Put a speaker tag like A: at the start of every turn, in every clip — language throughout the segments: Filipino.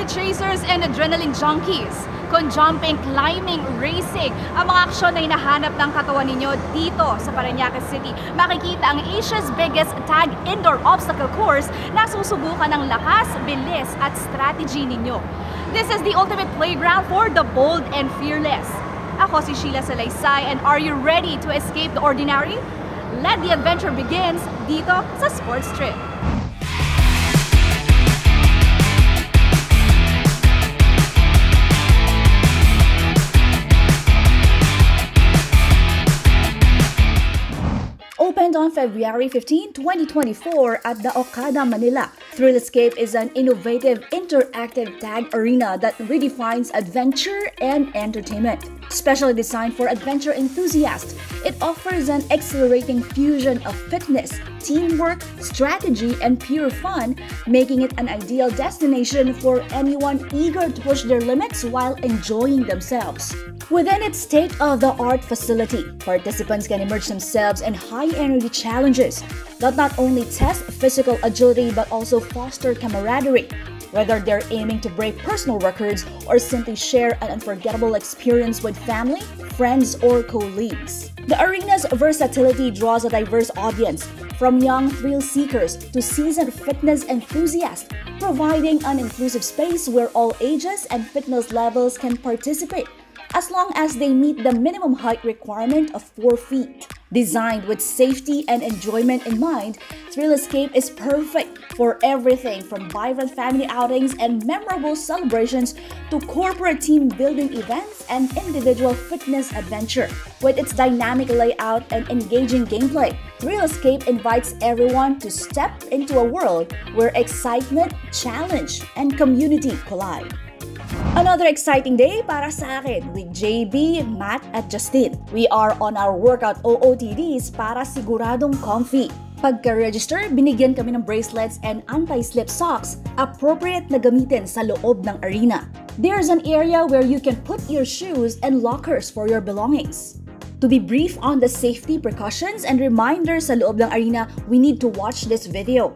A: Speed chasers and adrenaline junkies. Kung jumping, climbing, racing, ang mga aksyon na hinahanap ng katawan ninyo dito sa Parañaque City, makikita ang Asia's biggest tag indoor obstacle course na susubukan ng lakas, bilis at strategy ninyo. This is the ultimate playground for the bold and fearless. Ako si Sheila Salaysay, and are you ready to escape the ordinary? Let the adventure begins dito sa Sports Trip.
B: Opened on February 15, 2024 at the Okada, Manila, Thrill Escape is an innovative interactive tag arena that redefines adventure and entertainment. Specially designed for adventure enthusiasts, it offers an exhilarating fusion of fitness, teamwork, strategy, and pure fun, making it an ideal destination for anyone eager to push their limits while enjoying themselves. Within its state-of-the-art facility, participants can immerse themselves in high-energy challenges that not only test physical agility but also foster camaraderie, whether they're aiming to break personal records or simply share an unforgettable experience with family, friends, or colleagues. The arena's versatility draws a diverse audience, from young thrill seekers to seasoned fitness enthusiasts, providing an inclusive space where all ages and fitness levels can participate, as long as they meet the minimum height requirement of 4 feet. Designed with safety and enjoyment in mind, Thrill Escape is perfect for everything from vibrant family outings and memorable celebrations to corporate team-building events and individual fitness adventure. With its dynamic layout and engaging gameplay, Thrill Escape invites everyone to step into a world where excitement, challenge, and community collide. Another exciting day para sa akin with JB, Matt at Justin. We are on our workout OOTDs para siguradong comfy. Pagka-register, binigyan kami ng bracelets and anti-slip socks appropriate na gamitin sa loob ng arena. There's an area where you can put your shoes and lockers for your belongings. To be brief on the safety precautions and reminders sa loob ng arena, we need to watch this video.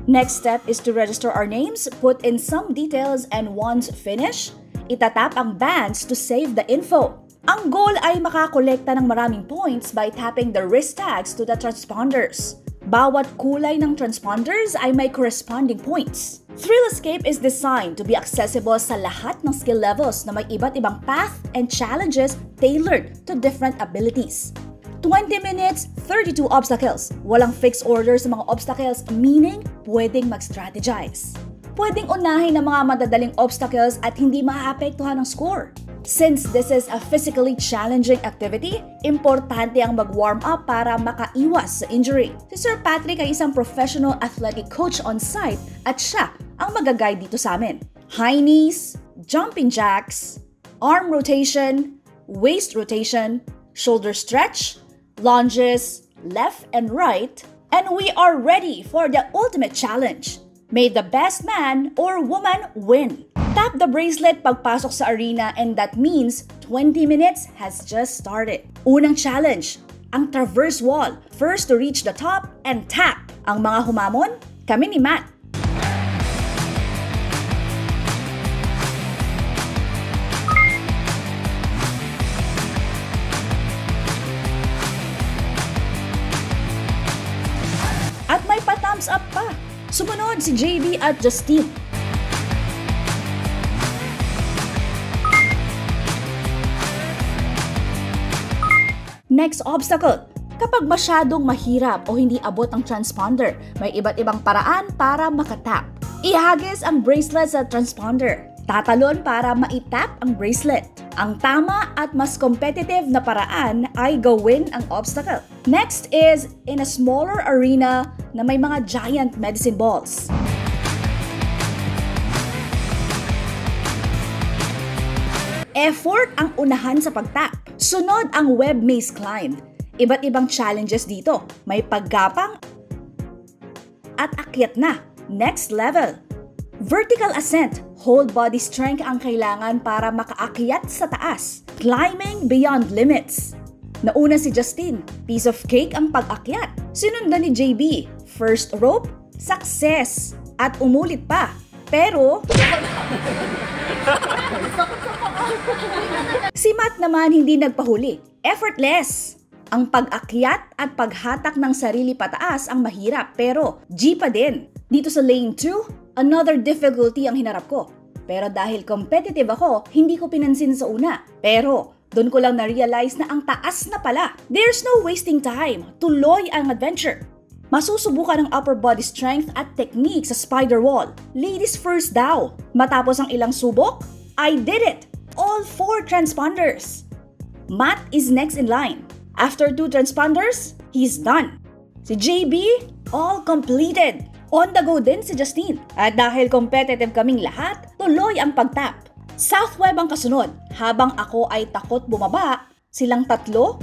B: Next step is to register our names, put in some details, and once finished, itatap ang bands to save the info. Ang goal ay makakolekta ng maraming points by tapping the wrist tags to the transponders. Bawat kulay ng transponders ay may corresponding points. Thrill Escape is designed to be accessible sa lahat ng skill levels na may iba't ibang path and challenges tailored to different abilities. 20 minutes, 32 obstacles. Walang fixed order sa mga obstacles, meaning pwedeng mag-strategize. Pwedeng unahin ng mga madadaling obstacles at hindi maaapektuhan ng score. Since this is a physically challenging activity, importante ang mag-warm up para makaiwas sa injury. Si Sir Patrick ay isang professional athletic coach on site at siya ang mag-guide dito sa amin. High knees, jumping jacks, arm rotation, waist rotation, shoulder stretch, lunges, left and right, and we are ready for the ultimate challenge. May the best man or woman win. Tap the bracelet pagpasok sa arena and that means 20 minutes has just started. Unang challenge, ang traverse wall. First to reach the top and tap. Ang mga humamon, kami ni Matt. At may pa-thumbs up pa. Sumunod si JB at Justin. Next obstacle. Kapag masyadong mahirap o hindi abot ang transponder, may iba't ibang paraan para makatap. Ihagis ang bracelet sa transponder. Tatalon para maitap ang bracelet. Ang tama at mas competitive na paraan ay gawin ang obstacle. Next is in a smaller arena na may mga giant medicine balls. Effort ang unahan sa pagtap. Sunod ang web maze climb. Iba't ibang challenges dito. May paggapang at akyat na. Next level. Vertical ascent. Whole body strength ang kailangan para makaakyat sa taas. Climbing beyond limits. Nauna si Justin. Piece of cake ang pag-akyat. Sinundan ni JB. First rope, success. At umulit pa. Pero si Matt naman hindi nagpahuli. Effortless. Ang pag-akyat at paghatak ng sarili pataas ang mahirap pero G pa din. Dito sa lane 2, another difficulty ang hinarap ko. Pero dahil competitive ako, hindi ko pinansin sa una. Pero doon ko lang na-realize na ang taas na pala. There's no wasting time. Tuloy ang adventure. Masusubukan ng upper body strength at technique sa spider wall. Ladies first daw. Matapos ang ilang subok, I did it! All 4 transponders. Matt is next in line. After 2 transponders, he's done. Si JB, all completed. On the go din si Justine. At dahil competitive kaming lahat, tuloy ang pag-tap. Southweb ang kasunod. Habang ako ay takot bumaba, silang tatlo,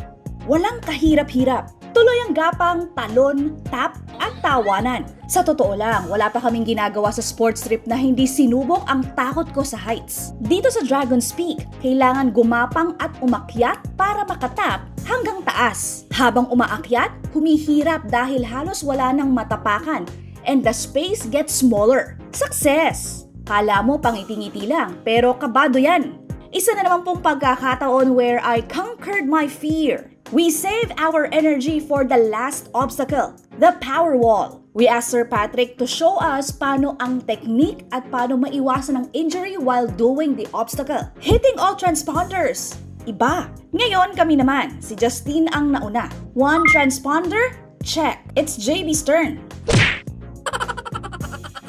B: walang kahirap-hirap. Tuloy ang gapang, talon, tap at tawanan. Sa totoo lang, wala pa kaming ginagawa sa sports trip na hindi sinubok ang takot ko sa heights. Dito sa Dragon's Peak, kailangan gumapang at umakyat para makatap hanggang taas. Habang umaakyat, humihirap dahil halos wala nang matapakan and the space gets smaller. Success! Kala mo pangiti-ngiti lang, pero kabado yan. Isa na naman pong pagkakataon where I conquered my fear. We save our energy for the last obstacle, the power wall. We asked Sir Patrick to show us paano ang technique at paano maiwasan ang injury while doing the obstacle. Hitting all transponders. Iba. Ngayon kami naman, si Justine ang nauna. 1 transponder? Check. It's JB's turn.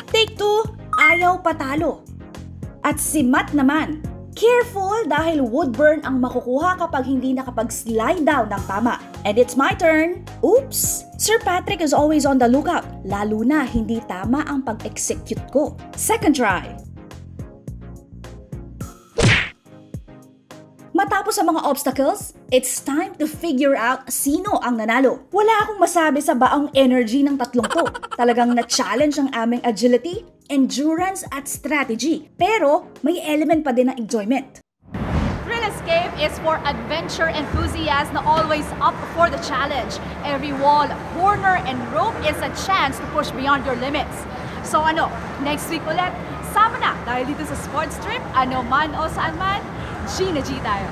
B: Take 2, ayaw patalo. At si Matt naman, careful dahil wood burn ang makukuha kapag hindi nakapag-slide down ng tama. And it's my turn. Oops! Sir Patrick is always on the lookout, lalo na hindi tama ang pag-execute ko. Second try. Matapos ang mga obstacles, it's time to figure out sino ang nanalo. Wala akong masabi sa baong energy ng tatlong to. Talagang na-challenge ang aming agility, endurance at strategy. Pero may element pa din ng enjoyment.
A: Thrill Escape is for adventure enthusiasts na always up for the challenge. Every wall, corner, and rope is a chance to push beyond your limits. So next week ulit, sama na dahil dito sa sports trip, ano man o saan man, G na G tayo.